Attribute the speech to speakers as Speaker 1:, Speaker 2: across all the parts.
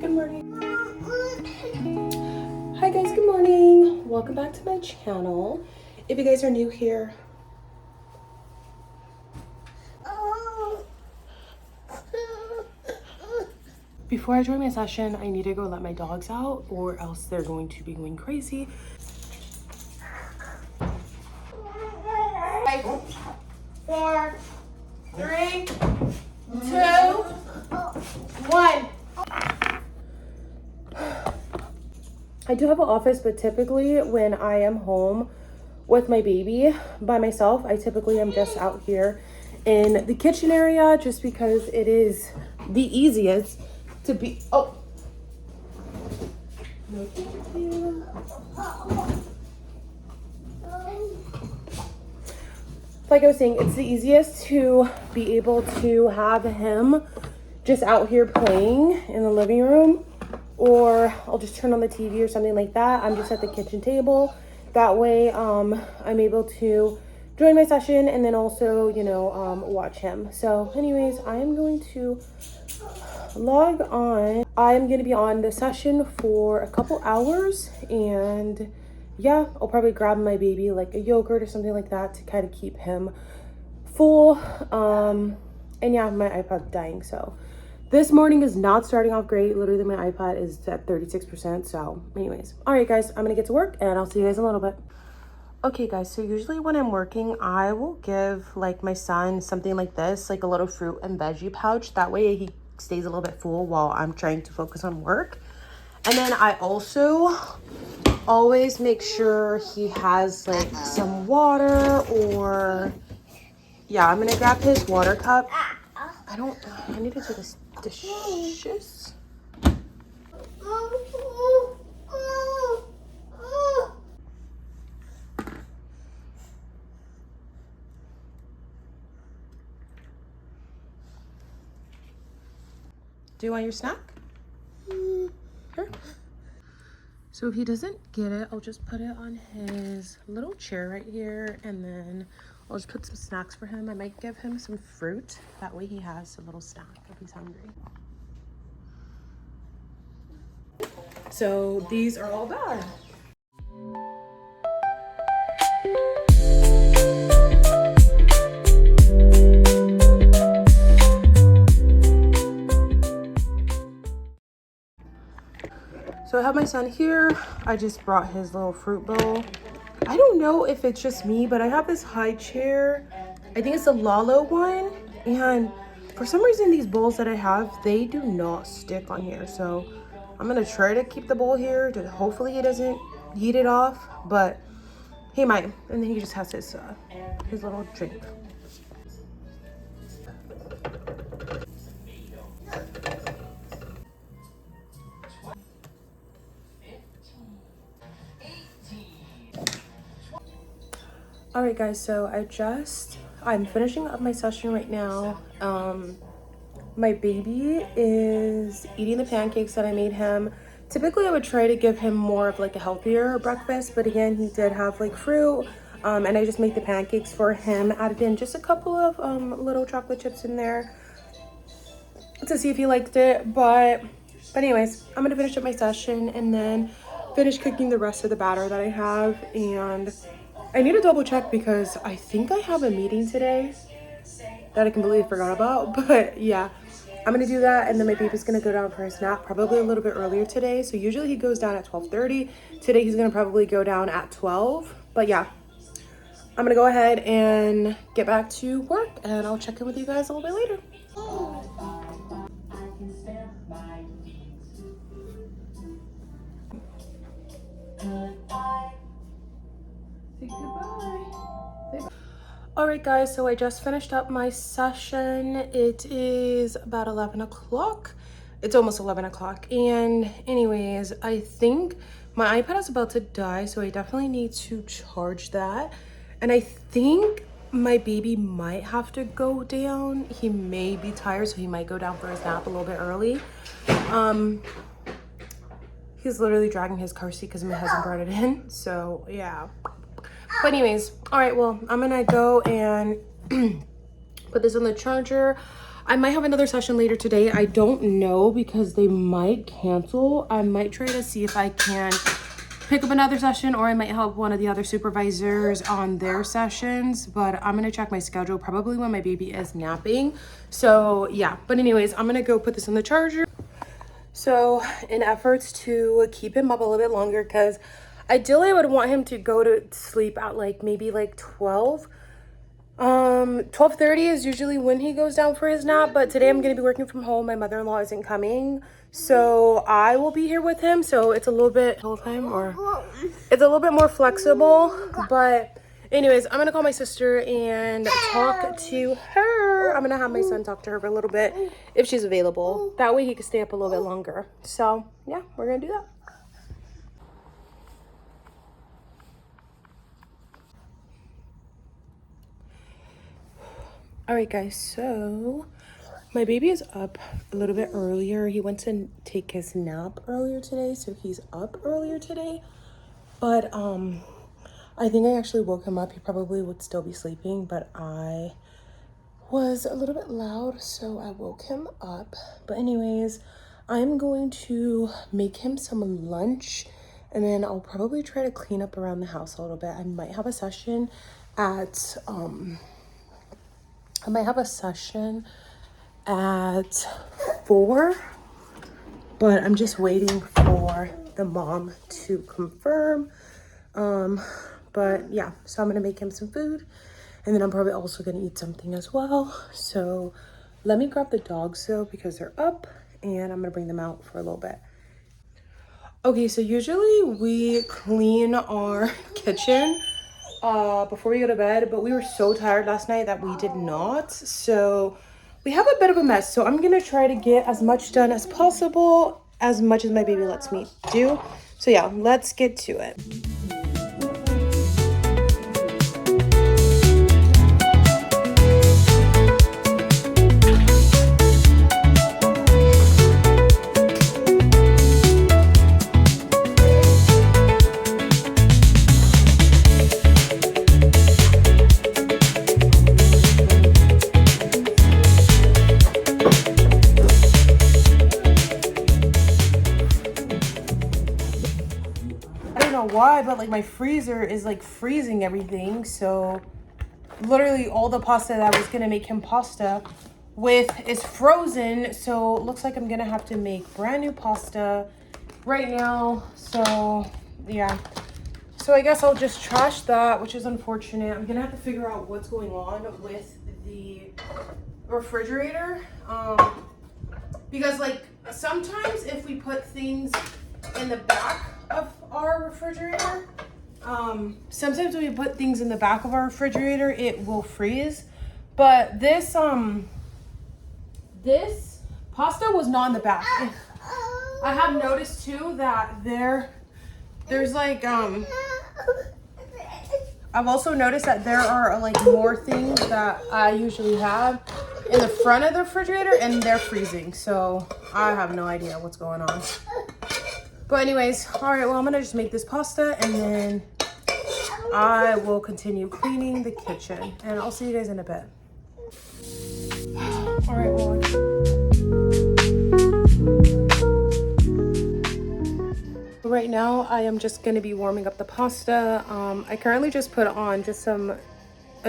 Speaker 1: Good morning. Hi guys, good morning. Welcome back to my channel. If you guys are new here, before I join my session, I need to go let my dogs out or else they're going to be going crazy. 5, 4, 3, 2, 1. I do have an office, but typically when I am home with my baby by myself, I typically am just out here in the kitchen area just because it is the easiest to be. Oh, no, thank you. Like I was saying, it's the easiest to be able to have him just out here playing in the living room, or I'll just turn on the TV or something like that. I'm just at the kitchen table. That way, I'm able to join my session and then also, watch him. So anyways, I am going to log on. I'm going to be on the session for a couple hours, and yeah, I'll probably grab my baby like a yogurt or something like that to kind of keep him full. And yeah, my iPad's dying, so this morning is not starting off great. Literally, my iPad is at 36%. So anyways, all right, guys, I'm gonna get to work and I'll see you guys in a little bit. Okay, guys, so usually when I'm working, I will give like my son something like this, like a little fruit and veggie pouch. That way he stays a little bit full while I'm trying to focus on work. And then I also always make sure he has like some water, or yeah, I'm gonna grab his water cup. I need to do this dishes. Do you want your snack? Sure. So if he doesn't get it, I'll just put it on his little chair right here, and then I'll just put some snacks for him. I might give him some fruit. That way he has a little snack if he's hungry. So these are all bad. So I have my son here. I just brought his little fruit bowl. I don't know if it's just me, but I have this high chair. I think it's the Lalo one. And for some reason, these bowls that I have, they do not stick on here. So I'm gonna try to keep the bowl here. Hopefully he doesn't eat it off, but he might. And then he just has his little drink. All right, guys, so I'm finishing up my session right now. My baby is eating the pancakes that I made him. Typically, I would try to give him more of like a healthier breakfast, but again, he did have like fruit, and I just made the pancakes for him. Added in just a couple of little chocolate chips in there to see if he liked it. But anyways, I'm gonna finish up my session and then finish cooking the rest of the batter that I have. And I need to double check because I think I have a meeting today that I completely forgot about. But yeah, I'm gonna do that, and then my baby's gonna go down for his nap probably a little bit earlier today. So usually he goes down at 12:30. Today he's gonna probably go down at 12. But yeah, I'm gonna go ahead and get back to work, and I'll check in with you guys a little bit later. Say goodbye. All right, guys, so I just finished up my session. It is about 11 o'clock. It's almost 11 o'clock. And anyways, I think my iPad is about to die, so I definitely need to charge that. And I think my baby might have to go down. He may be tired, so he might go down for his nap a little bit early. He's literally dragging his car seat because my husband brought it in. So yeah. But anyways, all right, well, I'm gonna go and put this on the charger. I might have another session later today. I don't know because they might cancel. I might try to see if I can pick up another session, or I might help one of the other supervisors on their sessions, but I'm gonna check my schedule probably when my baby is napping. So yeah, but anyways, I'm gonna go put this on the charger. So in efforts to keep him up a little bit longer, because ideally I would want him to go to sleep at like maybe like 12. 12:30 is usually when he goes down for his nap, but today I'm going to be working from home. My mother-in-law isn't coming, so I will be here with him. So it's a little bit whole time, or it's a little bit more flexible. But anyways, I'm going to call my sister and talk to her. I'm going to have my son talk to her for a little bit if she's available. That way he can stay up a little bit longer. So yeah, we're going to do that. All right, guys, so my baby is up a little bit earlier. He went to take his nap earlier today, so he's up earlier today. But I think I actually woke him up. He probably would still be sleeping, but I was a little bit loud, so I woke him up. But anyways, I'm going to make him some lunch, and then I'll probably try to clean up around the house a little bit. I might have a session at 4, but I'm just waiting for the mom to confirm. But yeah, so I'm gonna make him some food, and then I'm probably also gonna eat something as well. So let me grab the dogs though, because they're up, and I'm gonna bring them out for a little bit. Okay, so usually we clean our kitchen before we go to bed, but we were so tired last night that we did not. So we have a bit of a mess. So I'm gonna try to get as much done as possible, as much as my baby lets me do. So yeah, let's get to it. Why, but like my freezer is like freezing everything, so literally all the pasta that I was gonna make him pasta with is frozen, so it looks like I'm gonna have to make brand new pasta right now. So yeah, so I guess I'll just trash that, which is unfortunate. I'm gonna have to figure out what's going on with the refrigerator, because like sometimes if we put things in the back of our refrigerator, sometimes when we put things in the back of our refrigerator, it will freeze. But this this pasta was not in the back. I have noticed too that there's like I've also noticed that there are like more things that I usually have in the front of the refrigerator, and they're freezing, so I have no idea what's going on. But anyways, all right, well, I'm gonna just make this pasta, and then I will continue cleaning the kitchen, and I'll see you guys in a bit. All right, well. Right now, I am just gonna be warming up the pasta. I currently just put on just a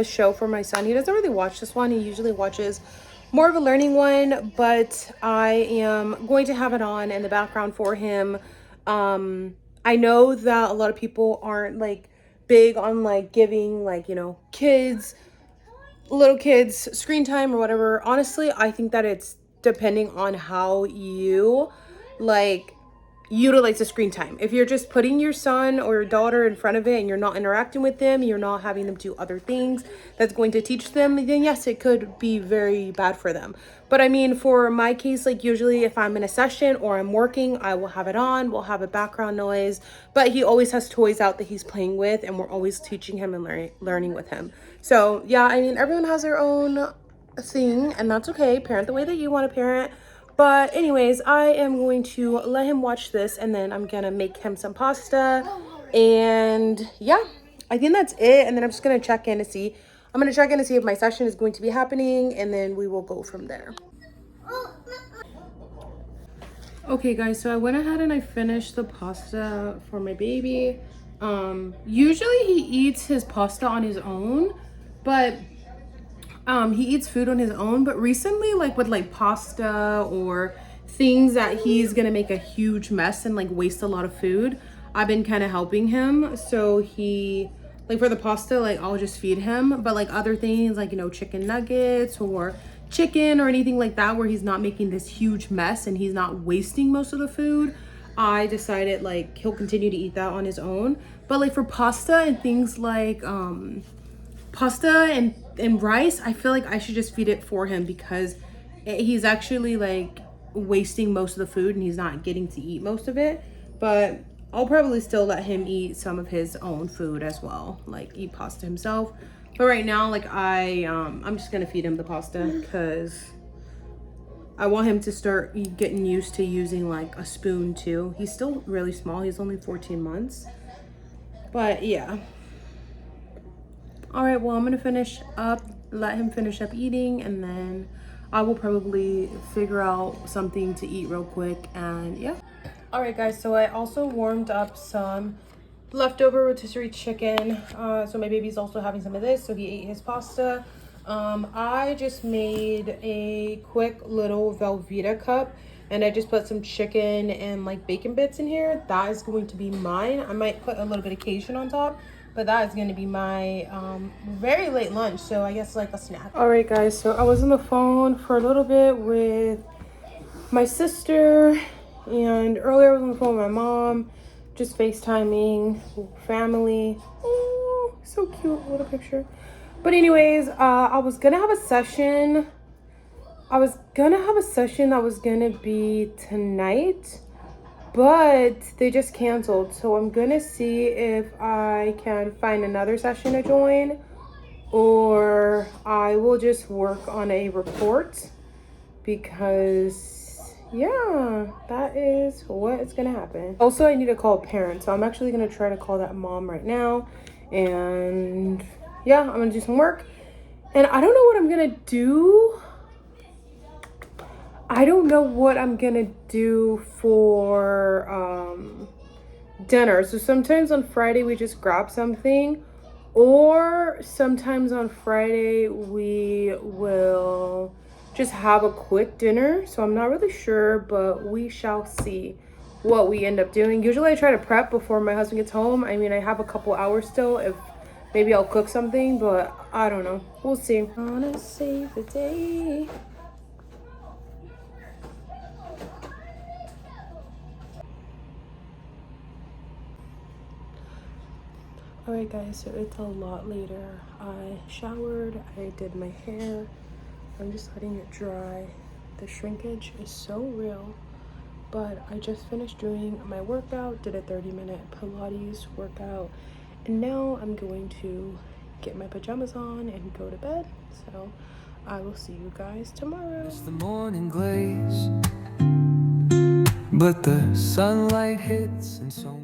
Speaker 1: show for my son. He doesn't really watch this one. He usually watches more of a learning one, but I am going to have it on in the background for him. I know that a lot of people aren't like big on like giving like, you know, little kids screen time or whatever. Honestly, I think that it's depending on how you like utilize the screen time. If you're just putting your son or your daughter in front of it and you're not interacting with them, you're not having them do other things that's going to teach them, then yes, it could be very bad for them. But I mean, for my case, like usually if I'm in a session or I'm working, I will have it on, we'll have a background noise, but he always has toys out that he's playing with, and we're always teaching him and learning with him. So yeah, I mean, everyone has their own thing, and that's okay. Parent the way that you want to parent. But anyways, I am going to let him watch this, and then I'm gonna make him some pasta. And yeah, I think that's it. And then I'm just gonna check in to see I'm gonna check in to see if my session is going to be happening, and then we will go from there. Okay guys, so I went ahead and I finished the pasta for my baby. Usually he eats his pasta on his own, but he eats food on his own, but recently, like with like pasta or things that he's gonna make a huge mess and like waste a lot of food, I've been kind of helping him. So he, like for the pasta, like I'll just feed him, but like other things like, you know, chicken nuggets or chicken or anything like that where he's not making this huge mess and he's not wasting most of the food, I decided like he'll continue to eat that on his own. But like for pasta and things like pasta and rice, I feel like I should just feed it for him because he's actually like wasting most of the food and he's not getting to eat most of it. But I'll probably still let him eat some of his own food as well, like eat pasta himself. But right now, like I'm just gonna feed him the pasta because I want him to start getting used to using like a spoon too. He's still really small, he's only 14 months. But yeah. All right, well, I'm gonna let him finish up eating, and then I will probably figure out something to eat real quick, and yeah. All right, guys, so I also warmed up some leftover rotisserie chicken. So my baby's also having some of this, so he ate his pasta. I just made a quick little Velveeta cup, and I just put some chicken and like bacon bits in here. That is going to be mine. I might put a little bit of Cajun on top, but that is going to be my very late lunch, so I guess like a snack. All right, guys, so I was on the phone for a little bit with my sister, and earlier I was on the phone with my mom, just FaceTiming family. Oh, so cute, little picture. But anyways, I was gonna have a session. That was gonna be tonight, but they just canceled. So I'm gonna see if I can find another session to join, or I will just work on a report because yeah, that is what is gonna happen. Also, I need to call a parent, so I'm actually gonna try to call that mom right now, and yeah, I'm gonna do some work. And I don't know what I'm gonna do. I don't know what I'm gonna do for dinner. So sometimes on Friday we just grab something, or sometimes on Friday we will just have a quick dinner. So I'm not really sure, but we shall see what we end up doing. Usually I try to prep before my husband gets home. I mean, I have a couple hours still. If maybe I'll cook something, but I don't know. We'll see. Gonna save the day. Alright guys, so it's a lot later. I showered, I did my hair. I'm just letting it dry. The shrinkage is so real. But I just finished doing my workout, did a 30-minute Pilates workout, and now I'm going to get my pajamas on and go to bed. So I will see you guys tomorrow. It's the morning glaze, but the sunlight hits and so